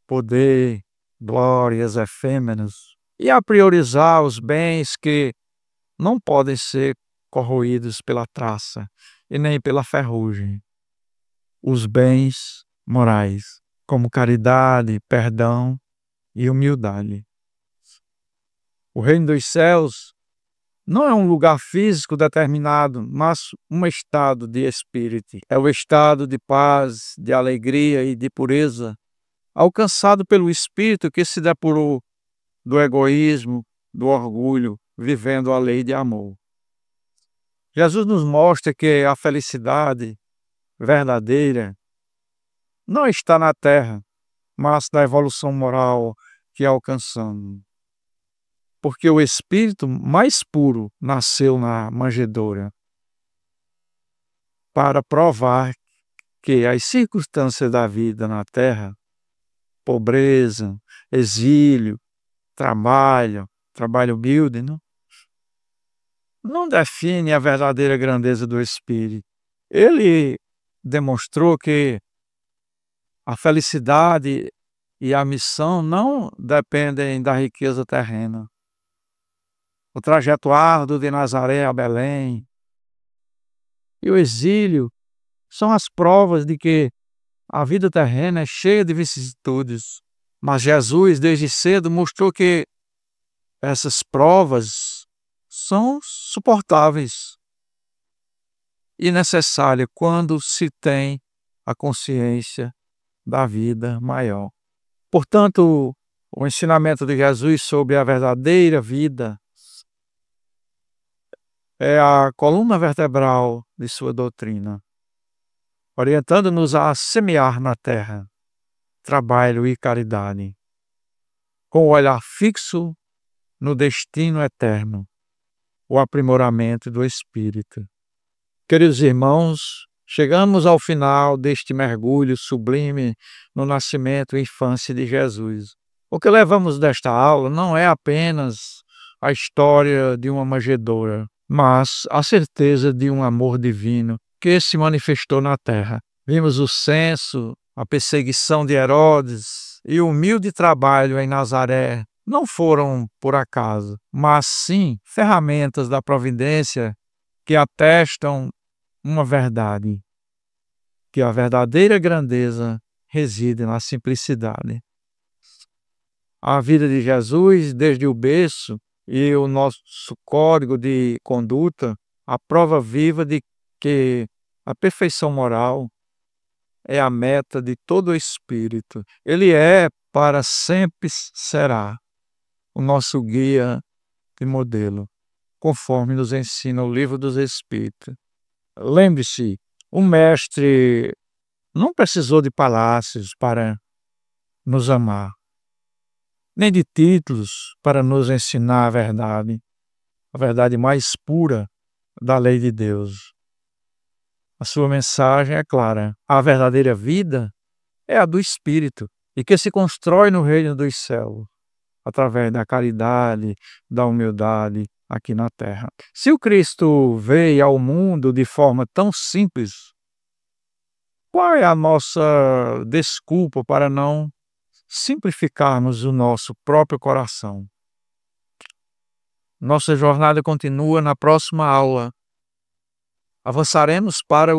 A: poder, glórias efêmeras, e a priorizar os bens que não podem ser corroídos pela traça e nem pela ferrugem. Os bens morais, como caridade, perdão e humildade. O reino dos céus não é um lugar físico determinado, mas um estado de espírito. É o estado de paz, de alegria e de pureza, alcançado pelo espírito que se depurou do egoísmo, do orgulho, vivendo a lei de amor. Jesus nos mostra que a felicidade verdadeira não está na terra, mas na evolução moral que alcançamos. Porque o espírito mais puro nasceu na manjedoura para provar que as circunstâncias da vida na terra, pobreza, exílio, trabalho humilde, não define a verdadeira grandeza do espírito. Ele demonstrou que a felicidade e a missão não dependem da riqueza terrena. O trajeto árduo de Nazaré a Belém e o exílio são as provas de que a vida terrena é cheia de vicissitudes. Mas Jesus, desde cedo, mostrou que essas provas são suportáveis e necessárias quando se tem a consciência da vida maior. Portanto, o ensinamento de Jesus sobre a verdadeira vida é a coluna vertebral de sua doutrina, orientando-nos a semear na terra trabalho e caridade, com o olhar fixo no destino eterno, o aprimoramento do espírito. Queridos irmãos, Chegamos ao final deste mergulho sublime no nascimento e infância de Jesus. O que levamos desta aula não é apenas a história de uma manjedoura, mas a certeza de um amor divino que se manifestou na terra. Vimos o censo, a perseguição de Herodes e o humilde trabalho em Nazaré não foram por acaso, mas sim ferramentas da providência que atestam uma verdade, que a verdadeira grandeza reside na simplicidade. A vida de Jesus, desde o berço, e o nosso código de conduta, a prova viva de que a perfeição moral é a meta de todo o espírito. Ele é, para sempre será, o nosso guia e modelo, conforme nos ensina o Livro dos Espíritos. Lembre-se, o mestre não precisou de palácios para nos amar, nem de títulos para nos ensinar a verdade mais pura da lei de Deus. A sua mensagem é clara: a verdadeira vida é a do Espírito e que se constrói no reino dos céus, através da caridade, da humildade aqui na terra. Se o Cristo veio ao mundo de forma tão simples, qual é a nossa desculpa para não simplificarmos o nosso próprio coração? Nossa jornada continua na próxima aula. Avançaremos para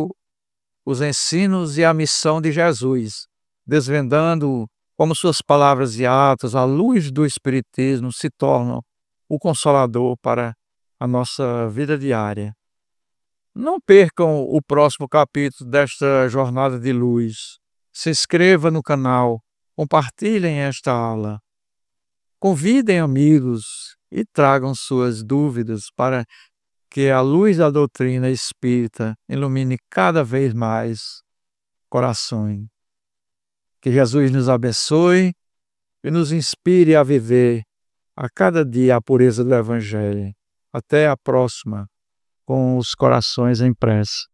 A: os ensinos e a missão de Jesus, desvendando como suas palavras e atos, à luz do Espiritismo, se tornam o consolador para a nossa vida diária. Não percam o próximo capítulo desta jornada de luz. Se inscreva no canal, compartilhem esta aula, convidem amigos e tragam suas dúvidas para que a luz da doutrina espírita ilumine cada vez mais corações. Que Jesus nos abençoe e nos inspire a viver a cada dia a pureza do Evangelho. Até a próxima, com os corações em prece.